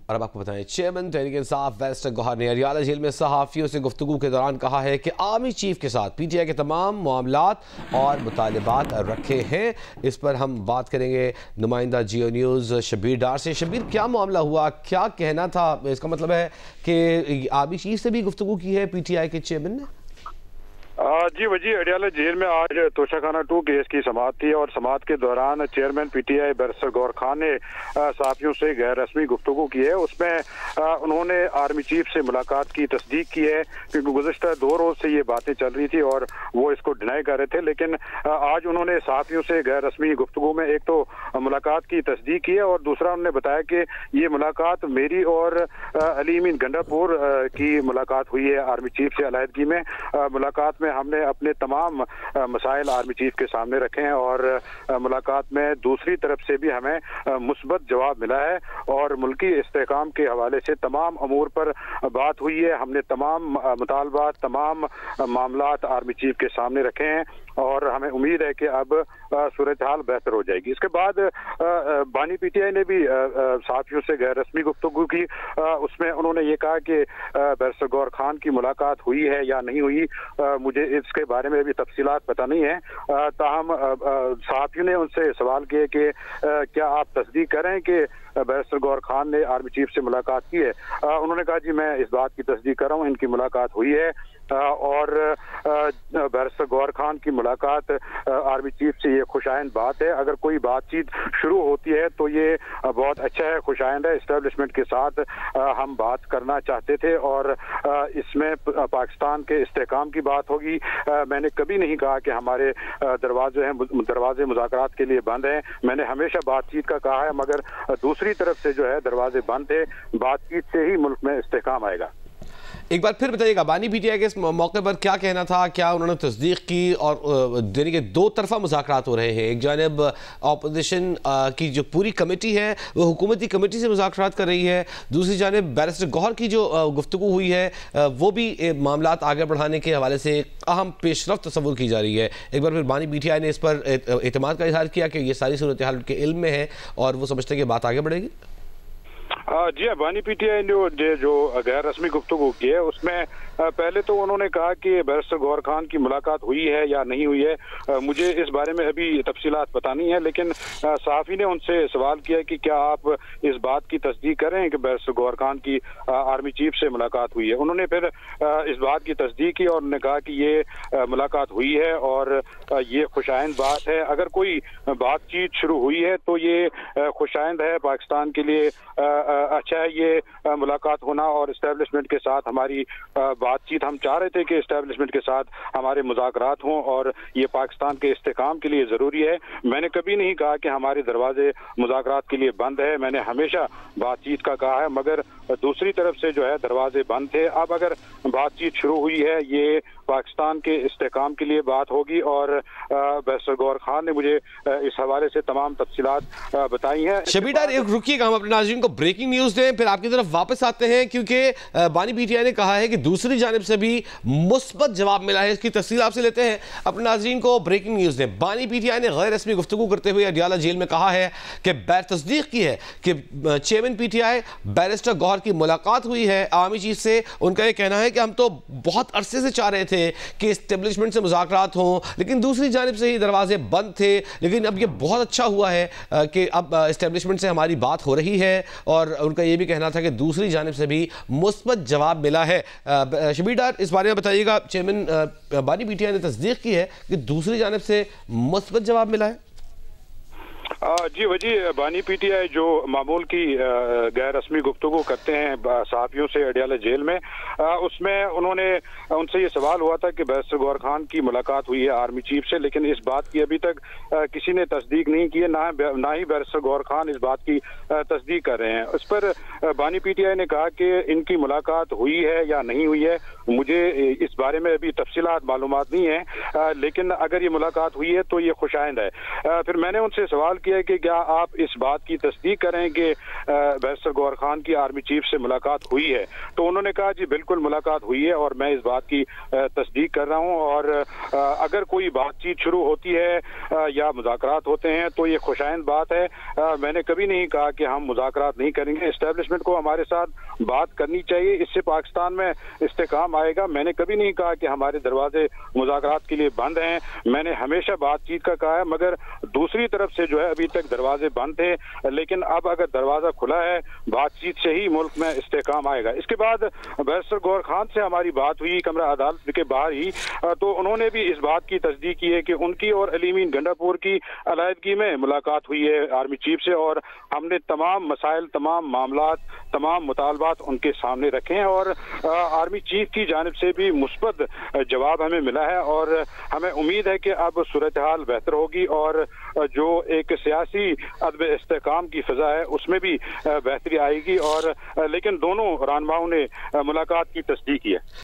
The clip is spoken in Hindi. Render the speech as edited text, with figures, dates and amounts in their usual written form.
और अब आपको बताएं, चेयरमैन तहरीक इंसाफ बैरिस्टर गौहर ने अडियाला जेल में सहाफ़ियों से गुफ्तगू के दौरान कहा है कि आर्मी चीफ के साथ पीटीआई के तमाम मामलात और मुतालबात रखे हैं। इस पर हम बात करेंगे नुमाइंदा जियो न्यूज़ शबीर डार से। शबीर, क्या मामला हुआ, क्या कहना था? इसका मतलब है कि आर्मी चीफ से भी गुफ्तगू की है पीटीआई के चेयरमैन ने? जी वजी, अडियाला जेल में आज तोशाखाना 2 केस की समाअत थी और समाअत के दौरान chairman PTI barrister Gauhar Khan ने सहाफ़ियों से गैर रस्मी गुफ्तगू की है। उसमें उन्होंने आर्मी चीफ से मुलाकात की तस्दीक की है, क्योंकि गुज़श्ता 2 रोज़ से ये बातें चल रही थी और वो इसको डिनाई कर रहे थे। लेकिन आज उन्होंने सहाफ़ियों से गैर रस्मी गुफ्तगू में एक तो मुलाकात की तस्दीक की है और दूसरा उन्होंने बताया कि ये मुलाकात मेरी और अली अमीन गंडापुर की मुलाकात हुई है आर्मी चीफ से अलहदगी में। मुलाकात में हमने अपने तमाम मसाइल आर्मी चीफ के सामने रखे हैं और मुलाकात में दूसरी तरफ से भी हमें मुस्बत जवाब मिला है और मुल्की इस्तेहकाम के हवाले से तमाम अमूर पर बात हुई है। हमने तमाम मुतालबात, तमाम मामलात आर्मी चीफ के सामने रखे हैं और हमें उम्मीद है कि अब सूरत हाल बेहतर हो जाएगी। इसके बाद बानी पीटीआई ने भी साथियों से गैर रस्मी गुफ्तगू की। उसमें उन्होंने ये कहा कि बैरिस्टर गौहर खान की मुलाकात हुई है या नहीं हुई, मुझे इसके बारे में अभी तफसीलात पता नहीं है। ताहम साथियों ने उनसे सवाल किए कि क्या आप तस्दीक करें कि बैरिस्टर गौहर खान ने आर्मी चीफ से मुलाकात की है। उन्होंने कहा जी मैं इस बात की तस्दीक कर रहा हूँ, इनकी मुलाकात हुई है और बैरिस्टर गौहर खान की मुलाकात आर्मी चीफ से ये खुशाइंद बात है। अगर कोई बातचीत शुरू होती है तो ये बहुत अच्छा है, खुशाइंद है। इस्टेब्लिशमेंट के साथ हम बात करना चाहते थे और इसमें पाकिस्तान के इस्तेहकाम की बात होगी। मैंने कभी नहीं कहा कि हमारे दरवाजे मुज़ाकरात के लिए बंद हैं। मैंने हमेशा बातचीत का कहा है, मगर दूसरी तरफ से जो है दरवाजे बंद थे। बातचीत से ही मुल्क में इस्तेहकाम आएगा। एक बार फिर बताइएगा, बानी पीटीआई के इस मौके पर क्या कहना था, क्या उन्होंने तस्दीक की? और यानी कि 2 तरफा मुज़ाकरात हो रहे हैं। एक जानिब अपोजिशन की जो पूरी कमेटी है वो हुकूमती कमेटी से मुज़ाकरात कर रही है, दूसरी जानिब बैरिस्टर गौहर की जो गुफ्तगू हुई है वो भी मामलात आगे बढ़ाने के हवाले से अहम पेशरफ्त तस्वुर की जा रही है। एक बार फिर बानी पीटीआई ने इस पर एतमाद का इजहार किया कि ये सारी सूरत हाल उनके इल्म में है और वो समझते हैं कि बात आगे बढ़ेगी। जी हाँ, बानी पीटीआई ने जो गैर रस्मी गुफ्तगू की है उसमें पहले तो उन्होंने कहा कि बैरिस्टर गौहर खान की मुलाकात हुई है या नहीं हुई है। मुझे इस बारे में अभी तफसीलात पता नहीं है, लेकिन सहाफ़ी ने उनसे सवाल किया कि क्या आप इस बात की तस्दीक कर रहे हैं कि बैरिस्टर गौहर खान की आर्मी चीफ से मुलाकात हुई है। उन्होंने फिर इस बात की तस्दीक की और उन्होंने कहा कि ये मुलाकात हुई है और ये खुशाइंद बात है। अगर कोई बातचीत शुरू हुई है तो ये खुशाइंद है, पाकिस्तान के लिए अच्छा है ये मुलाकात होना और इस्टेब्लिशमेंट के साथ हमारी बातचीत। हम चाह रहे थे कि इस्टेब्लिशमेंट के साथ हमारे मुज़ाकरात हों और ये पाकिस्तान के इस्तेहकाम के लिए ज़रूरी है। मैंने कभी नहीं कहा कि हमारे दरवाजे मुज़ाकरात के लिए बंद है। मैंने हमेशा बातचीत का कहा है, मगर दूसरी तरफ से जो है दरवाजे बंद थे। अब अगर बातचीत शुरू हुई है, ये पाकिस्तान के इस्तेहकाम के लिए बात होगी और बैरिस्टर गौहर खान ने मुझे इस हवाले से तमाम तफसीलात बताई हैं। शबीर डार, एक रुकिएगा, हम अपने नाज़रीन को ब्रेकिंग न्यूज़ दें, फिर आपकी तरफ वापस आते हैं, क्योंकि बानी पीटीआई ने कहा है कि दूसरी जानिब से भी मुस्बत जवाब मिला है। इसकी तफसील आपसे लेते हैं, अपने नाज़रीन को ब्रेकिंग न्यूज़ दें। बानी पीटीआई ने गैर रस्मी गुफ्तगू करते हुए अडियाला जेल में कहा है कि तस्दीक की है कि चेयरमैन पीटीआई बैरिस्टर गौहर की मुलाकात हुई है आर्मी चीफ से। उनका यह कहना है कि हम तो बहुत अरसे से चाह रहे थे कि इस्टेब्लिशमेंट से मुज़ाकरात हों, लेकिन दूसरी जानिब से ही दरवाजे बंद थे। लेकिन अब ये बहुत अच्छा हुआ है कि अब इस्टेब्लिशमेंट से हमारी बात हो रही है और उनका ये भी कहना था कि दूसरी जानिब से भी मुस्बत जवाब मिला है। शबीर डार, इस बारे में बताइएगा, चेयरमैन बानी पीटीआई ने तस्दीक की है कि दूसरी जानिब से मुस्बत जवाब मिला है। जी वजी, बानी पीटीआई जो मामूल की गैर रस्मी गुफ्तगू करते हैं सहाफ़ियों से अडियाला जेल में, उसमें उन्होंने उनसे ये सवाल हुआ था कि बैरिस्टर गौहर खान की मुलाकात हुई है आर्मी चीफ से, लेकिन इस बात की अभी तक किसी ने तस्दीक नहीं की है, ना ही बैरिस्टर गौहर खान इस बात की तस्दीक कर रहे हैं। उस पर बानी पीटीआई ने कहा कि इनकी मुलाकात हुई है या नहीं हुई है, मुझे इस बारे में अभी तफसीलात मालूमात नहीं है, लेकिन अगर ये मुलाकात हुई है तो ये खुशाइंद है। फिर मैंने उनसे सवाल किया कि क्या आप इस बात की तस्दीक करें कि बैरिस्टर गौहर खान की आर्मी चीफ से मुलाकात हुई है। तो उन्होंने कहा जी बिल्कुल मुलाकात हुई है और मैं इस बात की तस्दीक कर रहा हूं, और अगर कोई बातचीत शुरू होती है या मुज़ाकरात होते हैं तो ये खुशाइंद बात है। मैंने कभी नहीं कहा कि हम मुज़ाकरात नहीं करेंगे, एस्टेब्लिशमेंट को हमारे साथ बात करनी चाहिए, इससे पाकिस्तान में इस्तेकाम आएगा। मैंने कभी नहीं कहा कि हमारे दरवाजे मुज़ाकरात के लिए बंद हैं, मैंने हमेशा बातचीत का कहा है, मगर दूसरी तरफ से जो है अभी तक दरवाजे बंद थे, लेकिन अब अगर दरवाजा खुला है बातचीत से ही मुल्क में इस्तेकाम आएगा। इसके बाद बैरिस्टर गौहर खान से हमारी बात हुई कमरा अदालत के बाहर ही, तो उन्होंने भी इस बात की तस्दीक की है कि उनकी और अलीमीन गंडापुर की अलायदगी में मुलाकात हुई है आर्मी चीफ से, और हमने तमाम मसाइल, तमाम मामलात, तमाम मुतालबात उनके सामने रखे हैं, और आर्मी चीफ की जानिब से भी मुस्बत जवाब हमें मिला है, और हमें उम्मीद है कि अब सूरत हाल बेहतर होगी और जो एक सियासी अदब इस्तेकाम की फिजा है उसमें भी बेहतरी आएगी। और लेकिन दोनों रहनुमाओं ने मुलाकात की तस्दीक की है।